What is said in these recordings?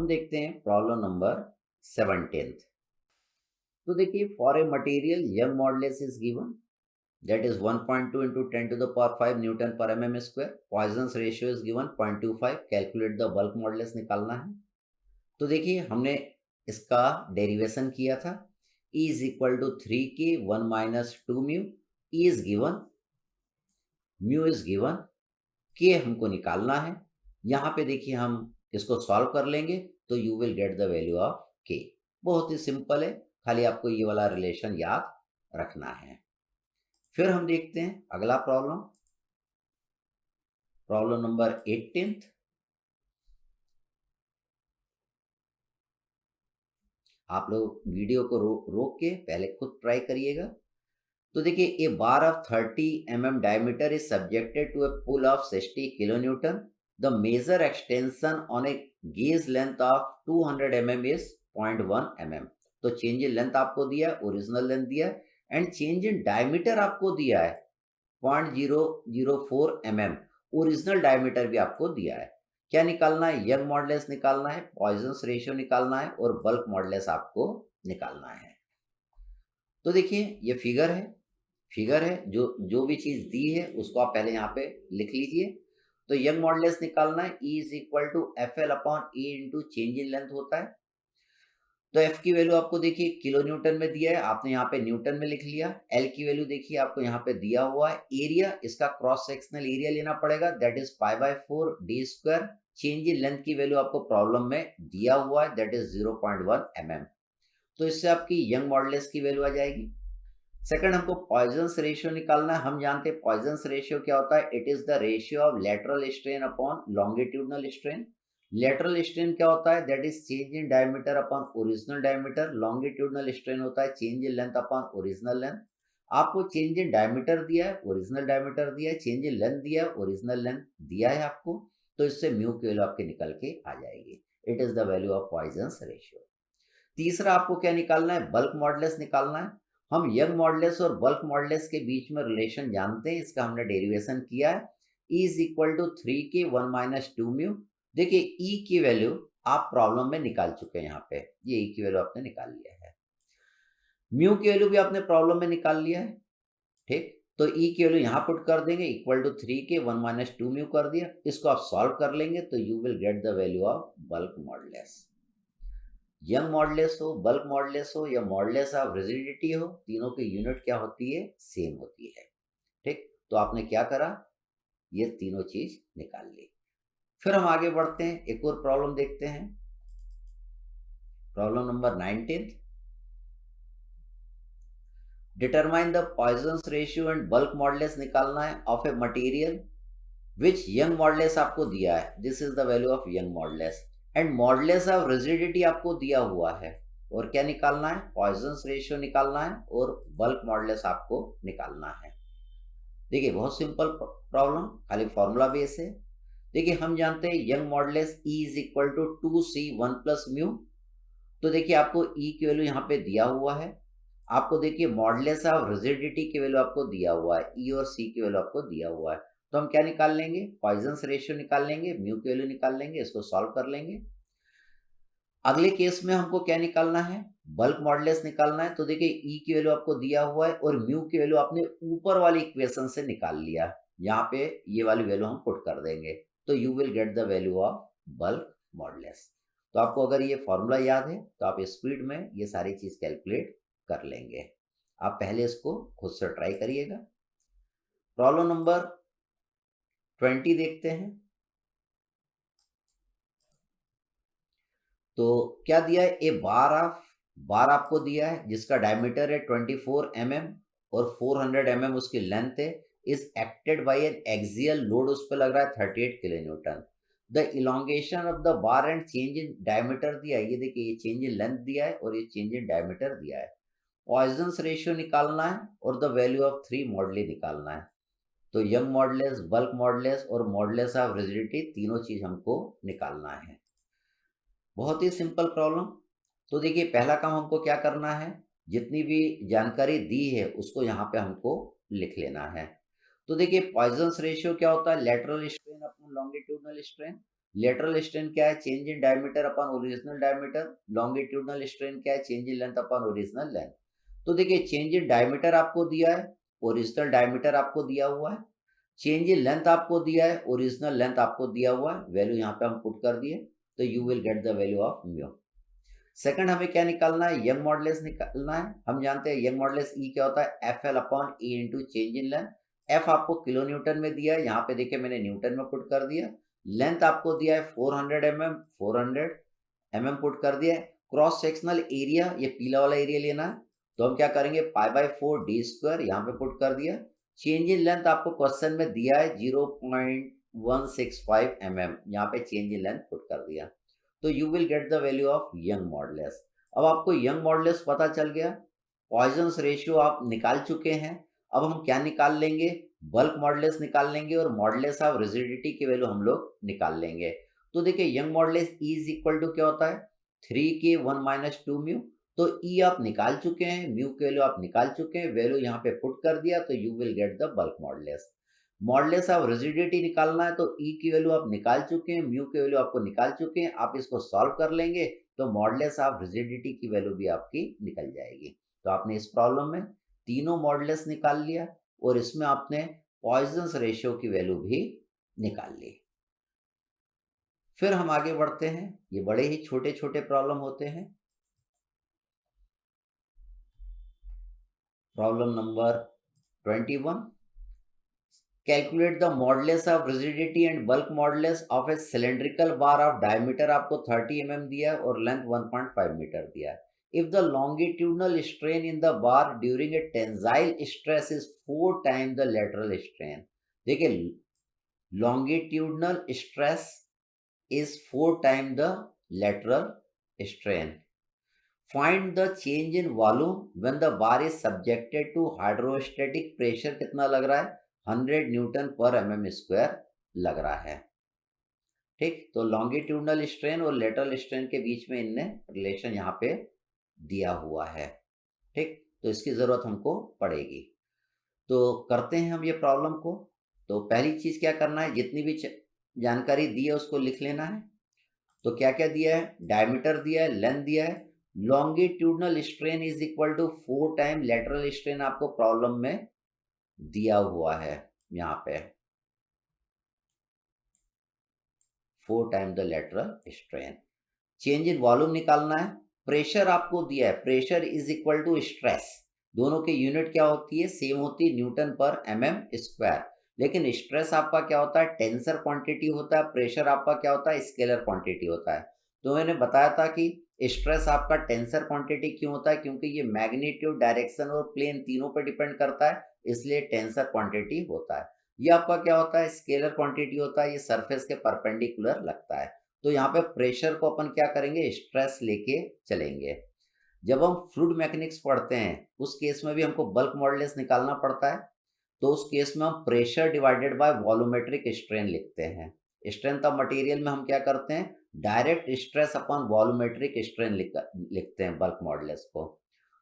हम देखते हैं प्रॉब्लम नंबर 17। तो देखिए, for a material Young modulus is given, that is 1.2 into 10 to the power 5 newton पर mm square. Poisson's ratio is given 0.25। Calculate the bulk modulus निकालना है। तो देखिए, हमने इसका डेरिवेशन किया था। E is equal to 3k 1 minus 2 mu. E is given, mu is given, के हमको निकालना है। यहाँ पे देखिए, हम इसको सॉल्व कर लेंगे तो you will get the value of के। बहुत ही सिंपल है, खाली आपको ये वाला रिलेशन याद रखना है। फिर हम देखते हैं अगला प्रॉब्लम, प्रॉब्लम नंबर 18। आप लोग वीडियो को रोक के पहले खुद ट्राई करिएगा। तो देखिए, a bar of 30 mm diameter is subjected to a pull of 60 kilonewton. The major extension on a gauge length of 200 mm is 0.1 mm। तो चेंज इन लेंथ आपको दिया है, ओरिजिनल लेंथ दिया है, एंड चेंज इन डायमीटर आपको दिया है 0.004 mm। Original diameter भी आपको दिया है। क्या निकालना है? यंग मॉडुलस निकालना है, पॉइजन्स रेशियो निकालना है, और बल्क मॉडुलस आपको निकालना है। तो देखिए, ये फिगर है, जो जो भी चीज दी है उसको आप पहले यहाँ पे लिख लीजिए। तो यंग मॉडुलस निकालना है, E is equal to FL upon E into change in length होता है। तो F की वैल्यू आपको देखिए किलो न्यूटन में दिया है, आपने यहाँ पे न्यूटन में लिख लिया। L की वैल्यू देखिए आपको यहाँ पे दिया हुआ है। एरिया, इसका क्रॉस सेक्शनल एरिया लेना पड़ेगा, that is π/4 d square. Change in length की वैल्यू आपको प्रॉब्लम में दिया हुआ है, दैट इज 0.1 mm। तो इससे आपकी यंग मॉडुलस की वैल्यू आ जाएगी। सेकंड, हमको पॉइजन्स रेशियो निकालना है। हम जानते हैं पॉइजन्स रेशियो क्या होता है, it is the ratio of lateral strain upon longitudinal strain. Lateral strain क्या होता है, that is change in diameter upon original diameter. Longitudinal strain होता है change in length upon original length. आपको चेंज इन डायमीटर दिया है, original diameter दिया है, चेंज इन लेंथ दिया है, ओरिजिनल लेंथ दिया है आपको। तो इससे म्यू की वैल्यू आपके निकल के आ जाएगी। It is the value of Poisson's ratio. तीसरा, आपको क्या निकालना है? बल्क मॉडुलस निकालना है। हम यंग मॉडुलस और बल्क मॉडुलस के बीच में रिलेशन जानते हैं, इसका हमने डेरिवेशन किया है। E is equal to 3k 1 minus 2 mu. देखिए, E की वैल्यू आप प्रॉब्लम में निकाल चुके हैं, यहाँ पे ये E की वैल्यू आपने निकाल लिया है। म्यू की वैल्यू भी आपने प्रॉब्लम में निकाल लिया है, ठीक। तो E की वैल्यू यहाँ पुट कर देंगे, equal to 3k 1 minus 2 mu कर दिया। इसको आप सॉल्व कर लेंगे तो you will get the value of bulk modulus. Young modulus हो, बल्क मॉडुलस हो, या मॉडुलस ऑफ रिजिडिटी हो, तीनों की यूनिट क्या होती है? सेम होती है, ठीक। तो आपने क्या करा, ये तीनों चीज निकाल ली। फिर हम आगे बढ़ते हैं, एक और प्रॉब्लम देखते हैं, problem number 19। Determine the Poisson's ratio and bulk modulus निकालना है of a material which Young modulus आपको दिया है, this is the value of Young modulus, and modulus of rigidity आपको दिया हुआ है। और क्या निकालना है? पॉइजन्स रेशियो निकालना है और बल्क मॉडुलस आपको निकालना है। देखिए, बहुत सिंपल प्रॉब्लम, खाली फॉर्मूला बेस है। देखिए, हम जानते हैं Young modulus E is equal to 2c 1 plus mu. तो देखिए, आपको E की वैल्यू यहाँ पे दिया हुआ है, आपको देखिए मॉडुलस ऑफ रिजिडिटी की वैल्यू आपको दिया हुआ है, E और C की वैल्यू आपको दिया हुआ है। तो हम क्या निकाल लेंगे? पॉइजन्स रेशियो निकाल लेंगे, म्यू की वैल्यू निकाल लेंगे, इसको सॉल्व कर लेंगे। अगले केस में हमको क्या निकालना है? बल्क मॉडुलस निकालना है। तो देखिए, E की वैल्यू आपको दिया हुआ है और म्यू की वैल्यू आपने ऊपर वाली इक्वेशन से निकाल लिया। यहाँ पे ये वाली वैल्यू हम पुट कर देंगे, तो you will get the value of bulk modulus. तो आपको अगर ये फॉर्मूला याद है तो आप स्पीड में ये सारी चीज कैलकुलेट कर लेंगे। आप पहले इसको खुद से ट्राई करिएगा। प्रॉब्लम नंबर 20 देखते हैं। तो क्या दिया है? ए बार आपको दिया है जिसका डायमीटर है 24 mm और 400 mm उसकी लेंथ है, is acted by an axial load, उस पर लग रहा है 38 kilo newton. The elongation of the bar and change in diameter दिया है, ये देखिए, ये चेंज इन लेंथ दिया है और ये चेंज इन डायमीटर दिया है। पॉइजन्स रेशियो निकालना है और द वैल्यू ऑफ 3 मॉडुली निकालना है। तो यंग मॉडुलस, बल्क मॉडुलस और मॉडुलस ऑफ रिजिडिटी, तीनों चीज हमको निकालना है। बहुत ही सिंपल प्रॉब्लम। तो देखिए, पहला काम हमको क्या करना है, जितनी भी जानकारी दी है उसको यहाँ पे हमको लिख लेना है। तो देखिए, पॉइजन्स रेशियो क्या होता है? Lateral strain upon longitudinal strain. Lateral strain क्या है, change in diameter upon original diameter. Longitudinal strain क्या है, change in length upon original length. तो देखिए चेंज इन डायमीटर आपको दिया है, ओरिजिनल डायमीटर आपको दिया हुआ है, चेंज इन लेंथ आपको दिया है, ओरिजिनल लेंथ आपको दिया हुआ है, वैल्यू यहाँ पे हम पुट कर दिए, तो you will get the value of mu. Second हमें क्या निकालना है, यंग मॉडुलस निकालना है। हम जानते हैं यंग मॉडुलस ई क्या होता है, F L upon A into change in length. F आपको किलो न्यूटन में दिया है, यहाँ पे देखिए मैंने न्यूटन में पुट कर दिया। लेंथ आपको दिया है 400 mm, 400 mm पुट कर दिया है। क्रॉस सेक्शनल एरिया, ये पीला वाला एरिया लेना है, तो हम क्या करेंगे, π/4 d स्क्वायर यहाँ पे पुट कर दिया। चेंज इन लेंथ आपको क्वेश्चन में दिया है 0.165 mm, यहाँ पे चेंज इन लेंथ पुट कर दिया, तो you will get the value of Young modulus. अब आपको यंग मॉडुलस पता चल गया, पॉइजन्स रेशियो आप निकाल चुके हैं। अब हम क्या निकाल लेंगे, बल्क मॉडुलस निकाल लेंगे और मॉडुलस ऑफ रिजिडिटी की वैल्यू हम लोग निकाल लेंगे। तो देखिए Young modulus E is equal to क्या होता है, 3k1 - 2 म्यू। तो E आप निकाल चुके हैं, म्यू की वैल्यू आप निकाल चुके हैं, वैल्यू यहाँ पे पुट कर दिया, तो you will get the bulk modulus. Modulus of rigidity निकालना है, तो E की वैल्यू आप निकाल चुके हैं, म्यू की वैल्यू आपको निकाल चुके हैं, आप इसको सॉल्व कर लेंगे तो मॉडुलस ऑफ रिजिडिटी की वैल्यू भी आपकी निकल जाएगी। तो आपने इस प्रॉब्लम में तीनों मॉडुलस निकाल लिया और इसमें आपने पॉइजन्स रेशियो की वैल्यू भी निकाल ली। फिर हम आगे बढ़ते हैं, ये बड़े ही छोटे छोटे प्रॉब्लम होते हैं। Problem number 21, calculate the modulus of rigidity and bulk modulus of A cylindrical bar of diameter आपको 30 mm दिया है और लेंथ 1.5 मीटर दिया है। If the longitudinal strain in the bar during a tensile stress is 4 time the lateral strain. देखिए longitudinal stress is 4 time the lateral strain. Find the change in volume when the bar is subjected to hydrostatic pressure, कितना लग रहा है, 100 Newton पर mm square लग रहा है। ठीक, तो लॉन्गिट्यूडनल स्ट्रेन और लेटरल स्ट्रेन के बीच में इनने रिलेशन यहाँ पे दिया हुआ है। ठीक, तो इसकी जरूरत हमको पड़ेगी। तो करते हैं हम ये प्रॉब्लम को। तो पहली चीज क्या करना है, जितनी भी जानकारी दी है उसको लिख लेना है। तो क्या क्या दिया है, डायमीटर दिया है, लेंथ दिया है, longitudinal strain is equal to 4 time lateral strain आपको प्रॉब्लम में दिया हुआ है, यहाँ पे 4 time the lateral strain. Change in volume निकालना है, प्रेशर आपको दिया है, pressure is equal to stress, दोनों की यूनिट क्या होती है, सेम होती है, न्यूटन पर mm स्क्वायर। लेकिन स्ट्रेस आपका क्या होता है, टेंसर क्वांटिटी होता है, प्रेशर आपका क्या होता है, स्केलर क्वांटिटी होता है। तो मैंने बताया था कि स्ट्रेस आपका टेंसर क्वांटिटी क्यों होता है, क्योंकि ये मैग्नीट्यूड, डायरेक्शन और प्लेन तीनों पर डिपेंड करता है, इसलिए टेंसर क्वांटिटी होता है। ये आपका क्या होता है, स्केलर क्वांटिटी होता है, ये सरफेस के परपेंडिकुलर लगता है। तो यहाँ पे प्रेशर को अपन क्या करेंगे, स्ट्रेस लेके चलेंगे। जब हम फ्लूइड मैकेनिक्स पढ़ते हैं उस केस में भी हमको बल्क मॉडुलस निकालना पड़ता है, तो उस केस में हम pressure divided by volumetric strain लिखते हैं। स्ट्रेंथ ऑफ मटेरियल में हम क्या करते हैं, direct stress upon volumetric strain लिखते हैं बल्क मॉडुलस को।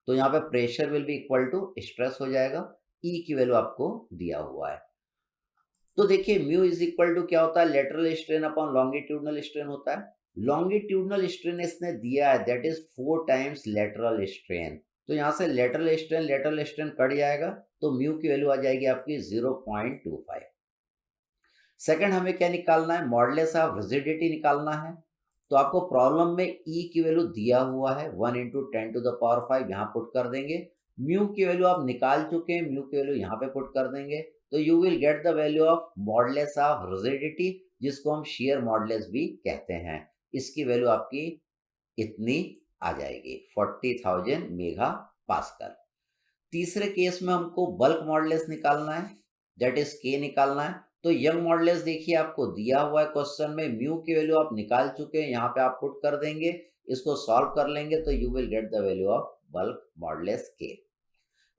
तो यहाँ पे pressure will be equal to stress हो जाएगा, ई की वैल्यू आपको दिया हुआ है। तो देखिए म्यू इज इक्वल टू क्या होता है, lateral strain upon longitudinal strain होता है। लॉन्गिट्यूडनल स्ट्रेन इसने दिया है, that is 4 times lateral strain. तो यहाँ से लेटरल स्ट्रेन कट जाएगा, तो म्यू की वैल्यू आ जाएगी आपकी 0.25। सेकंड हमें क्या निकालना है, मॉडुलस ऑफ रिजिडिटी निकालना है। तो आपको प्रॉब्लम में ई की वैल्यू दिया हुआ है 1 × 10⁵ यहाँ पुट कर देंगे। म्यू की वैल्यू आप निकाल चुके हैं, म्यू की वैल्यू यहाँ पे पुट कर देंगे, तो you will get the value of modulus of rigidity, जिसको हम शियर मॉडुलस भी कहते हैं। इसकी वैल्यू आपकी इतनी आ जाएगी 40,000 मेगा पास्कल। तीसरे केस में हमको बल्क मॉडुलस निकालना है, दैट इज के निकालना है। तो यंग मॉडुलस देखिए आपको दिया हुआ है क्वेश्चन में, म्यू की वैल्यू आप निकाल चुके हैं, यहाँ पे आप पुट कर देंगे, इसको सॉल्व कर लेंगे, तो you will get the value of bulk modulus के।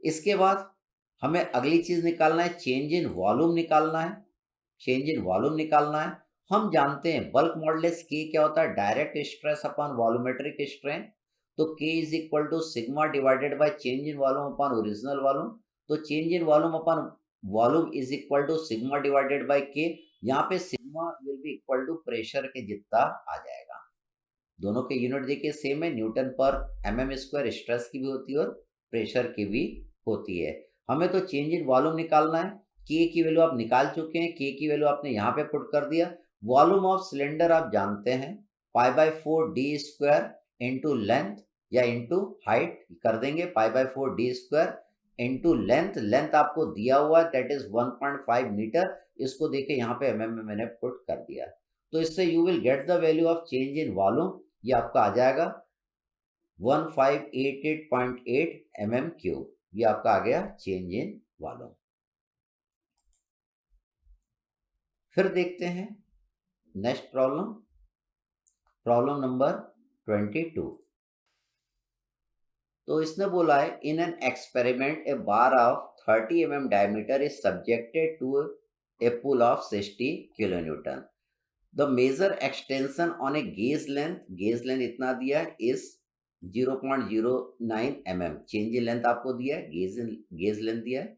इसके बाद हमें अगली चीज निकालना है, चेंज इन वॉल्यूम निकालना है। चेंज इन वॉल्यूम निकालना है, हम जानते हैं बल्क मॉडुलस के क्या होता है, direct stress upon volumetric strain. तो K is equal to sigma divided by change in volume upon original volume. तो change in volume upon volume is equal to sigma divided by K. यहाँ पे sigma sigma will be equal to pressure के जितना आ जाएगा। दोनों के unit देखिए same है, न्यूटन पर mm स्क्वायर स्ट्रेस की भी होती है और प्रेशर की भी होती है। हमें तो चेंज इन वॉल्यूम निकालना है। के की वैल्यू आप निकाल चुके हैं, के की वैल्यू आपने यहाँ पे पुट कर दिया। वॉल्यूम ऑफ सिलेंडर आप जानते हैं π/4 d स्क्वायर इंटू लेंथ या इंटू हाइट कर देंगे, π/4 d square into length. Length आपको दिया हुआ है दैट इज 1.5 मीटर। इसको देखे यहाँ पे mm में मैंने पुट कर दिया। तो इससे you will get the value of change in volume. ये आपका आ जाएगा 1588.8 mm³। ये आपका आ गया चेंज इन वॉल्यूम। फिर देखते हैं नेक्स्ट प्रॉब्लम, प्रॉब्लम नंबर 22। तो इसने बोला है in an experiment a bar of 30 mm diameter is subjected to a pull of 60 kilonewton. The major extension on a gauge length इतना दिया है is 0.09 mm। Change in length आपको दिया है, गेज लेंथ दिया है।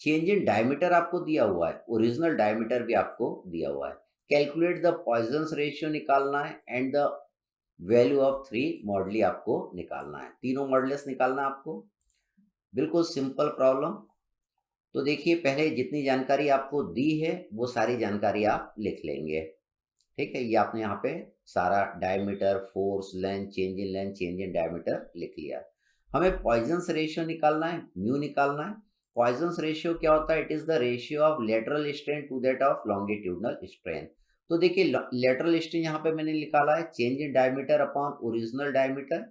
चेंज इन डायमीटर आपको दिया हुआ है, ओरिजिनल डायमीटर भी आपको दिया हुआ है। कैलकुलेट द पॉइजन्स रेशियो निकालना है एंड द वैल्यू ऑफ 3 मॉडली आपको निकालना है। तीनों मॉडल्स निकालना है आपको। बिल्कुल सिंपल प्रॉब्लम। तो देखिए पहले जितनी जानकारी आपको दी है वो सारी जानकारी आप लिख लेंगे। ठीक है, ये आपने यहाँ पे सारा diameter, force, length, change in diameter लिख लिया। हमें पॉइजन्स रेशियो निकालना है, म्यू निकालना है। पॉइजन्स रेशियो क्या होता है? It is the ratio of lateral strain to that of longitudinal strain. तो देखिए लेटरल स्ट्रेन यहाँ पे मैंने निकाला है change in diameter upon original diameter,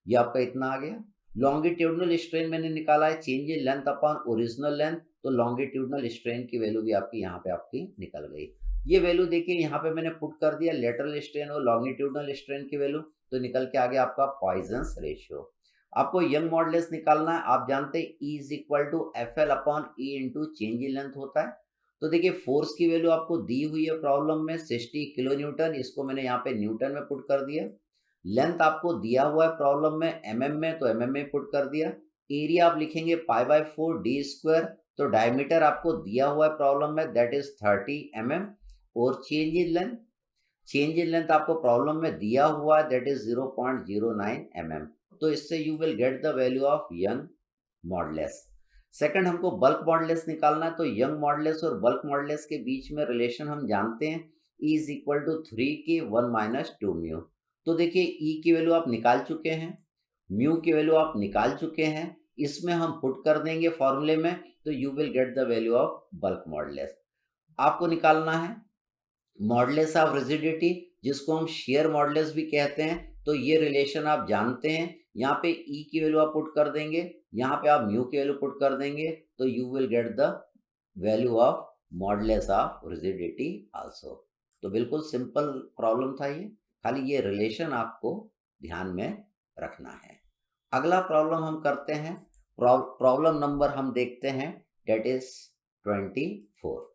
ये आपका इतना आ गया। लॉन्गिट्यूडनल स्ट्रेन मैंने निकाला है change in length upon original length, तो लॉन्गिट्यूडनल स्ट्रेन की वैल्यू भी आपकी यहाँ पे आपकी निकल गई। ये वैल्यू देखिए यहाँ पे मैंने पुट कर दिया लेटरल स्ट्रेन और लॉन्गिट्यूडनल स्ट्रेन की वैल्यू, तो निकल के आ गया आपका पॉइजन्स रेशियो। आपको यंग मॉडुलस निकालना है। आप जानते हैं E is equal to FL upon E into change in length होता है। तो देखिए फोर्स की वैल्यू आपको दी हुई है प्रॉब्लम में 60 किलो न्यूटन, इसको मैंने यहाँ पे न्यूटन में पुट कर दिया। लेंथ आपको दिया हुआ है प्रॉब्लम में mm में, तो mm में पुट कर दिया। एरिया आप लिखेंगे π/4 d स्क्वायर, तो डायमीटर आपको दिया हुआ है प्रॉब्लम में दैट इज 30 mm। और चेंज इन लेंथ आपको प्रॉब्लम में दिया हुआ है दैट इज 0.09 mm। तो इससे you will get the value of Young modulus. Second हमको बल्क मॉडुलस निकालना है। तो यंग मॉडुलस और बल्क मॉडुलस के बीच में रिलेशन हम जानते हैं E is equal to 3k1 - 2 mu. तो देखिए E की वैल्यू आप निकाल चुके हैं, म्यू की वैल्यू आप निकाल चुके हैं, इसमें हम पुट कर देंगे फॉर्मूले में, तो you will get the value of bulk modulus. आपको निकालना है मॉडुलस ऑफ रिजिडिटी, जिसको हम शेयर मॉडुलस भी कहते हैं। तो ये रिलेशन आप जानते हैं। यहाँ पे E की वैल्यू आप पुट कर देंगे, यहाँ पे आप म्यू की वैल्यू पुट कर देंगे, तो you will get the value of modulus of rigidity also. तो बिल्कुल सिंपल प्रॉब्लम था ये, खाली ये रिलेशन आपको ध्यान में रखना है। अगला प्रॉब्लम हम करते हैं, प्रॉब्लम नंबर हम देखते हैं डेट इज 24।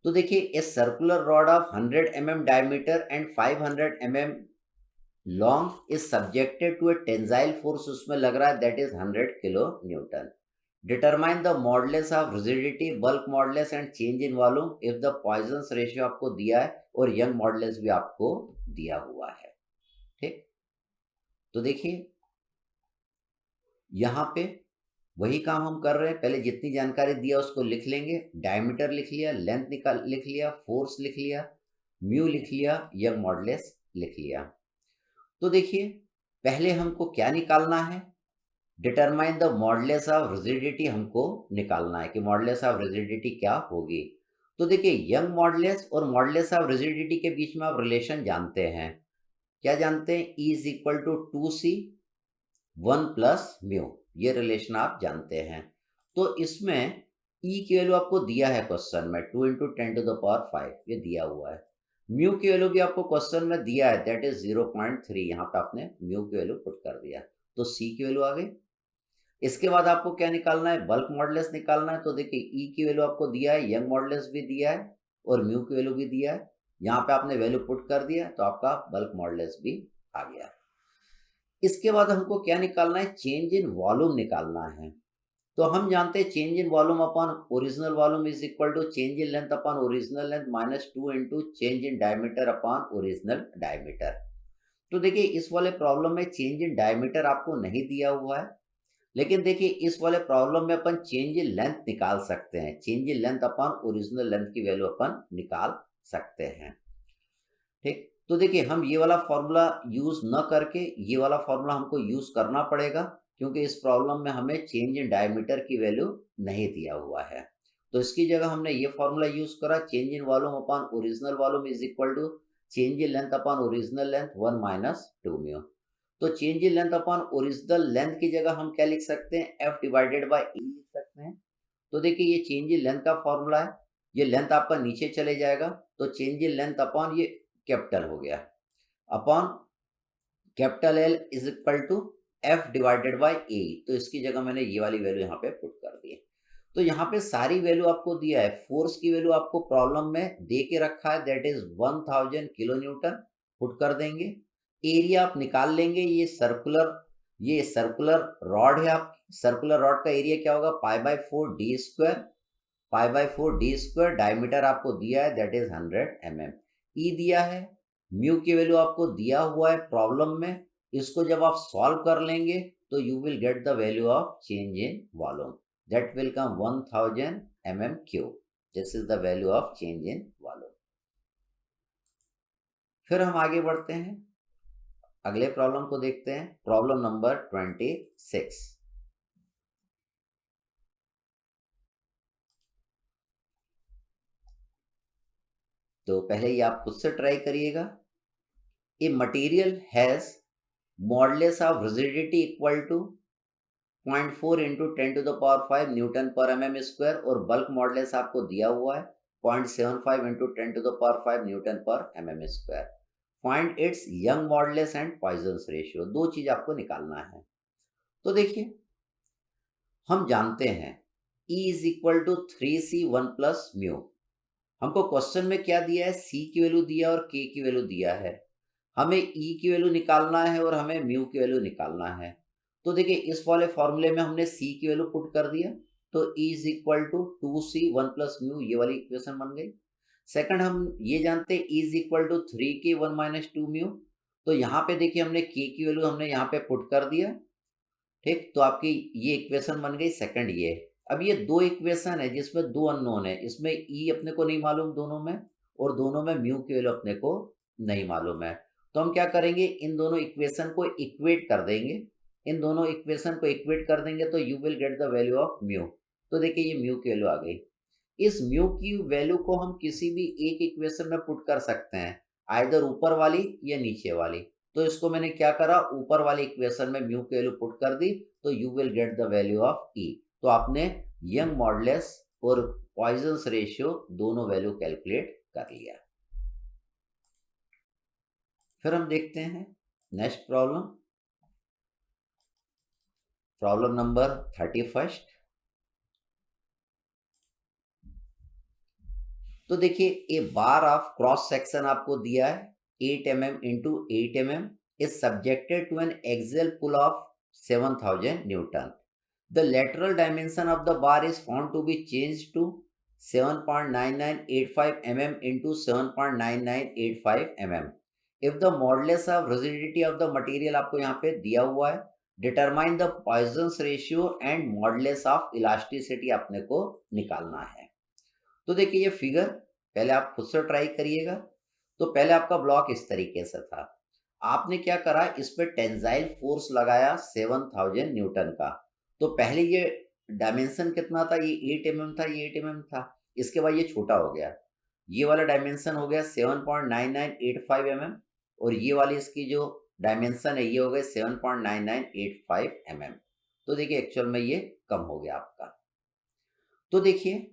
तो देखिए a circular rod of 100 mm diameter and 500 mm long is subjected to a tensile force, उसमें लग रहा है that is 100 kilo newton. Determine the modulus of rigidity, bulk modulus and change in volume if the Poisson's ratio आपको दिया है और young modulus भी आपको दिया हुआ है। ठीक, तो देखिए यहाँ पे वही काम हम कर रहे हैं। पहले जितनी जानकारी दिया उसको लिख लेंगे, डायमीटर लिख लिया, लेंथ लिख लिया, फोर्स लिख लिया, म्यू लिख लिया, यंग मॉडुलस लिख लिया। तो देखिए पहले हमको क्या निकालना है, determine the modulus of rigidity हमको निकालना है कि मॉडुलस ऑफ रिजिडिटी क्या होगी। तो देखिए यंग मॉडुलस और मॉडुलस ऑफ रिजिडिटी के बीच में आप रिलेशन जानते हैं। क्या जानते हैं? E is equal to 2c 1 plus mu, ये रिलेशन आप जानते हैं। तो इसमें E की वैल्यू आपको दिया है क्वेश्चन में 2 × 10⁵, ये दिया हुआ है। म्यू की वैल्यू भी आपको क्वेश्चन में दिया है दैट इज 0.3, यहाँ पे आपने म्यू की वैल्यू पुट कर दिया, तो C की वैल्यू आ गई। इसके बाद आपको क्या निकालना है? बल्क मॉडुलस निकालना है। तो देखिए E की वैल्यू आपको दिया है, यंग मॉडुलस भी दिया है और म्यू की वैल्यू भी दिया है, यहाँ पे आपने वैल्यू पुट कर दिया, तो आपका बल्क मॉडुलस भी आ गया। इसके बाद हमको क्या निकालना है? चेंज इन वॉल्यूम निकालना है। तो हम जानते हैं change in volume upon original volume is equal to change in length upon original length minus 2 into change in diameter upon original diameter. तो देखिए इस वाले प्रॉब्लम में चेंज इन डायमीटर आपको नहीं दिया हुआ है, लेकिन देखिए इस वाले प्रॉब्लम में अपन चेंज इन लेंथ निकाल सकते हैं। Change in length upon original length की वैल्यू अपन निकाल सकते हैं। ठीक, तो देखिए हम ये वाला फॉर्मूला यूज न करके ये वाला फॉर्मूला हमको यूज करना पड़ेगा, क्योंकि इस प्रॉब्लम में हमें चेंज इन डायमीटर की वैल्यू नहीं दिया हुआ है। तो इसकी जगह हमने ये फॉर्मूला यूज करा, change in volume upon original volume is equal to change in length upon original length 1 minus 2 mu. तो change in length upon original length की जगह हम क्या लिख सकते हैं, एफ डिवाइडेड बाई ई लिख सकते हैं। तो देखिए ये चेंज इन लेंथ का फॉर्मूला है, ये लेंथ आपका नीचे चले जाएगा, तो चेंज इन लेंथ अपॉन ये कैपिटल हो गया upon capital L is equal to F divided by A. तो इसकी जगह मैंने ये वाली वैल्यू यहाँ पे पुट कर दी है। तो यहाँ पे सारी वैल्यू आपको दिया है, फोर्स की वैल्यू आपको प्रॉब्लम में दे के रखा है, that is 1000 kilo Newton, put कर देंगे। एरिया आप निकाल लेंगे, ये सर्कुलर रॉड है, आप सर्कुलर रॉड का एरिया क्या होगा, pi by 4 D square, pi by 4 D square, diameter आपको दिया है दैट इज 100 mm। ई दिया है, म्यू की वैल्यू आपको दिया हुआ है प्रॉब्लम में, इसको जब आप सॉल्व कर लेंगे तो you will get the value of change in volume, that will come 1000 mm cube. This is the value of change in volume. फिर हम आगे बढ़ते हैं, अगले प्रॉब्लम को देखते हैं, प्रॉब्लम नंबर 26। तो पहले ही आप खुद से ट्राई करिएगा। A material has modulus of rigidity equal to 0.4 into 10 to the power 5 newton पर mm स्क्वायर, और बल्क मॉडुलस आपको दिया हुआ है 0.75 into 10 to the power 5 newton पर mm square. Find its Young modulus and Poisson's ratio, दो चीज आपको निकालना है। तो देखिए हम जानते हैं E is equal to 3C1 plus mu. हमको क्वेश्चन में क्या दिया है, C की वैल्यू दिया और K की वैल्यू दिया है, हमें E की वैल्यू निकालना है और हमें म्यू की वैल्यू निकालना है। तो देखिए इस वाले फॉर्मूले में हमने C की वैल्यू पुट कर दिया, तो E is equal to 2C1 plus mu, ये वाली इक्वेशन बन गई। सेकंड हम ये जानते हैं E is equal to 3K1 minus 2 mu, तो यहाँ पे देखिए हमने K की वैल्यू हमने यहाँ पे पुट कर दिया। ठीक, तो आपकी ये इक्वेशन बन गई सेकंड ये। अब ये दो इक्वेशन है जिसमें दो अननोन है, इसमें ई अपने को नहीं मालूम दोनों में, और दोनों में म्यू की वैल्यू अपने को नहीं मालूम है। तो हम क्या करेंगे, इन दोनों इक्वेशन को इक्वेट कर देंगे, इन दोनों इक्वेशन को इक्वेट कर देंगे तो you will get the value of mu. तो देखिए ये म्यू की वैल्यू आ गई। इस म्यू की वैल्यू को हम किसी भी एक इक्वेशन में पुट कर सकते हैं, आइदर ऊपर वाली या नीचे वाली। तो इसको मैंने क्या करा, ऊपर वाले इक्वेशन में म्यू की वैल्यू पुट कर दी, तो you will get the value of E. तो आपने यंग मॉडुलस और पॉइजन्स रेशियो दोनों वैल्यू कैलकुलेट कर लिया। फिर हम देखते हैं नेक्स्ट प्रॉब्लम, प्रॉब्लम नंबर 31। तो देखिए a bar of cross section आपको दिया है 8 mm into 8 mm is subjected to an axial pull of 7000 Newton. The lateral dimension of the bar is found to be changed to 7.9985 mm into 7.9985 mm. If the modulus of rigidity of the material आपको यहाँ पे दिया हुआ है, determine the Poisson's ratio and modulus of elasticity अपने को निकालना है। तो देखिए ये फिगर पहले आप खुद से ट्राई करिएगा। तो पहले आपका ब्लॉक इस तरीके से था, आपने क्या करा, इस पे टेंजाइल फोर्स लगाया 7000 न्यूटन का। तो पहले ये डायमेंशन कितना था, ये 8 mm था, ये 8 mm था, इसके बाद ये छोटा हो गया, ये वाला डायमेंशन हो गया 7.9985 mm, और ये वाली इसकी जो डायमेंशन है ये हो गए 7.9985 mm। तो देखिए एक्चुअल में ये कम हो गया आपका। तो देखिए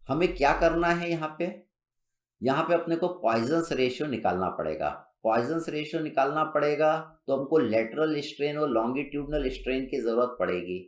हमें क्या करना है, यहाँ पे अपने को पॉइजन्स रेशियो निकालना पड़ेगा। पॉइजन्स रेशियो निकालना पड़ेगा तो हमको लेटरल स्ट्रेन और लॉन्गिट्यूडनल स्ट्रेन की जरूरत पड़ेगी।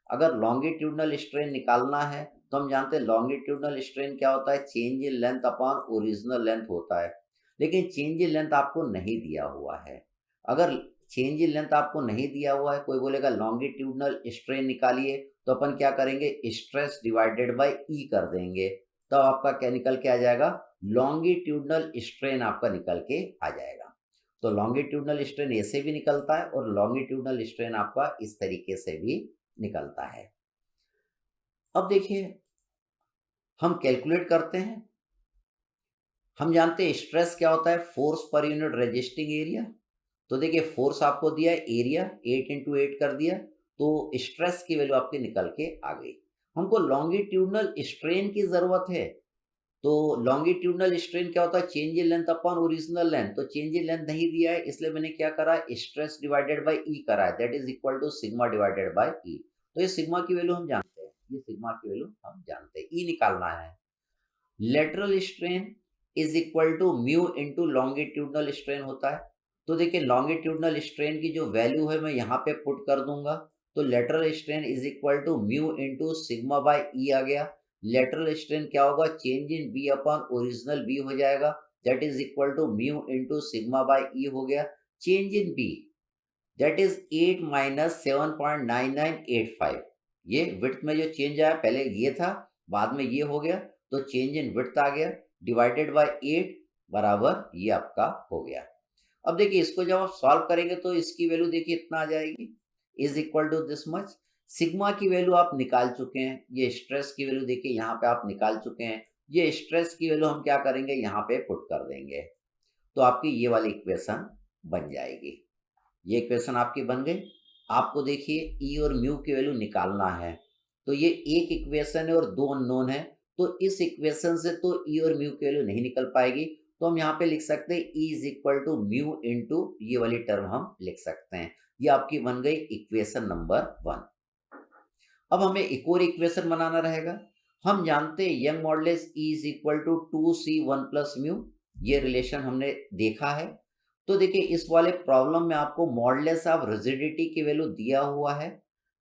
अगर लॉन्गिट्यूडनल स्ट्रेन निकालना है तो हम जानते हैं लॉन्गिट्यूडनल स्ट्रेन क्या होता है, change in length upon original length होता है, लेकिन चेंज इन लेंथ आपको नहीं दिया हुआ है। अगर चेंज इन लेंथ आपको नहीं दिया हुआ है, कोई बोलेगा लॉन्गिट्यूडनल स्ट्रेन निकालिए, तो अपन क्या करेंगे, स्ट्रेस डिवाइडेड बाय ई कर देंगे, तब आपका क्या निकल के आ जाएगा, लॉन्गिट्यूडनल स्ट्रेन आपका निकल के आ जाएगा। तो लॉन्गिट्यूडनल स्ट्रेन ऐसे भी निकलता है और लॉन्गिट्यूडनल स्ट्रेन आपका इस तरीके से भी निकलता है। अब देखिए हम कैलकुलेट करते हैं, हम जानते हैं स्ट्रेस क्या होता है, force per unit resisting area. तो देखिए फोर्स आपको दिया है, एरिया 8 इंटू 8 कर दिया, तो स्ट्रेस की वैल्यू आपकी निकल के आ गई। हमको लॉन्गिट्यूडनल स्ट्रेन की जरूरत है, तो लॉन्गिट्यूडनल स्ट्रेन क्या होता है, change in length upon original length. तो चेंज इन लेंथ नहीं दिया है, इसलिए मैंने क्या करा, स्ट्रेस डिवाइडेड बाय ई करा है, that is equal to sigma divided by E. तो ये सिग्मा की वैल्यू हम जानते हैं, ये सिग्मा की वैल्यू हम जानते हैं, ई निकालना है। Lateral strain is equal to mu into longitudinal strain होता है। तो देखिए लॉन्गिट्यूडनल स्ट्रेन की जो वैल्यू है मैं यहाँ पे पुट कर दूंगा, तो lateral strain is equal to mu into sigma by E आ गया। लेटरल स्ट्रेन क्या होगा, change in b upon original b हो जाएगा, that is equal to mu into sigma by E हो गया। Change in b that is 8 minus 7.9985। ये width में जो चेंज आया, पहले ये था बाद में ये हो गया, तो चेंज इन विड्थ आ गया, डिवाइडेड बाय 8 बराबर ये आपका हो गया। अब देखिए इसको जब आप सॉल्व करेंगे तो इसकी वैल्यू देखिए इतना आ जाएगी, is equal to this much. Sigma की वैल्यू आप निकाल चुके हैं, ये स्ट्रेस की वैल्यू देखिए यहाँ पे आप निकाल चुके हैं, ये स्ट्रेस की वैल्यू हम क्या करेंगे, यहाँ पे पुट कर देंगे, तो आपकी ये वाली इक्वेशन बन जाएगी। ये इक्वेशन आपकी बन गई। आपको देखिए ई और म्यू की वैल्यू निकालना है, तो ये एक इक्वेशन है और दो अननोन है, तो इस इक्वेशन से तो ई और म्यू की वैल्यू नहीं निकल पाएगी, तो हम यहाँ पे लिख सकते हैं E is equal to mu into ये वाली टर्म हम लिख सकते हैं। ये आपकी बन गई इक्वेशन नंबर 1। अब हमें एक और इक्वेशन बनाना रहेगा। हम जानते हैं Young modulus E is equal to 2c1 plus mu, ये रिलेशन हमने देखा है। तो देखिए इस वाले प्रॉब्लम में आपको मॉडुलस ऑफ रिजिडिटी की वैल्यू दिया हुआ है,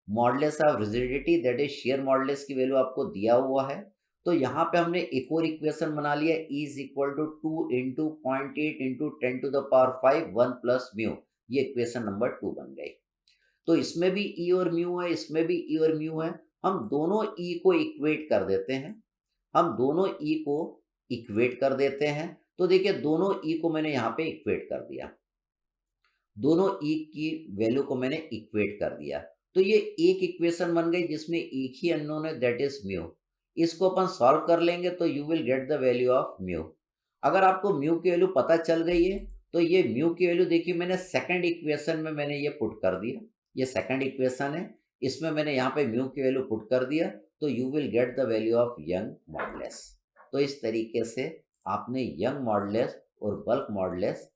modulus of rigidity that is share modulus की वैल्यू आपको दिया हुआ है। तो यहाँ पे हमने एक और इक्वेशन बना लिया, E is equal to 2 into 0.8 into 10 to the power 5 1 plus mu, ये इक्वेशन नंबर 2 बन गई। तो इसमें भी ई और म्यू है, इसमें भी ई और म्यू है, हम दोनों ई को इक्वेट कर देते हैं, हम दोनों ई को इक्वेट कर देते हैं। तो देखिए दोनों ई को मैंने यहाँ पे इक्वेट कर दिया, दोनों ई की वैल्यू को मैंने इक्वेट कर दिया, तो ये एक इक्वेशन बन गई जिसमें एक ही अननोन है दैट इज म्यू। इसको अपन सॉल्व कर लेंगे तो you will get the value of mu. अगर आपको म्यू की वैल्यू पता चल गई है तो ये म्यू की वैल्यू देखिए मैंने सेकंड इक्वेशन में मैंने ये पुट कर दिया, ये सेकंड इक्वेशन है, इसमें मैंने यहाँ पे म्यू की वैल्यू पुट कर दिया, तो you will get the value of Young modulus. तो इस तरीके से आपने यंग मॉडुलस और बल्क मॉडुलस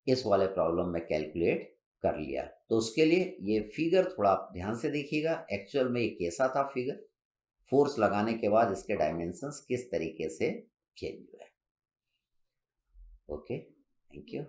इस वाले प्रॉब्लम में कैलकुलेट कर लिया। तो उसके लिए ये फिगर थोड़ा आप ध्यान से देखिएगा, एक्चुअल में ये कैसा था फिगर, फोर्स लगाने के बाद इसके डायमेंशंस किस तरीके से चेंज हुए। Okay, thank you.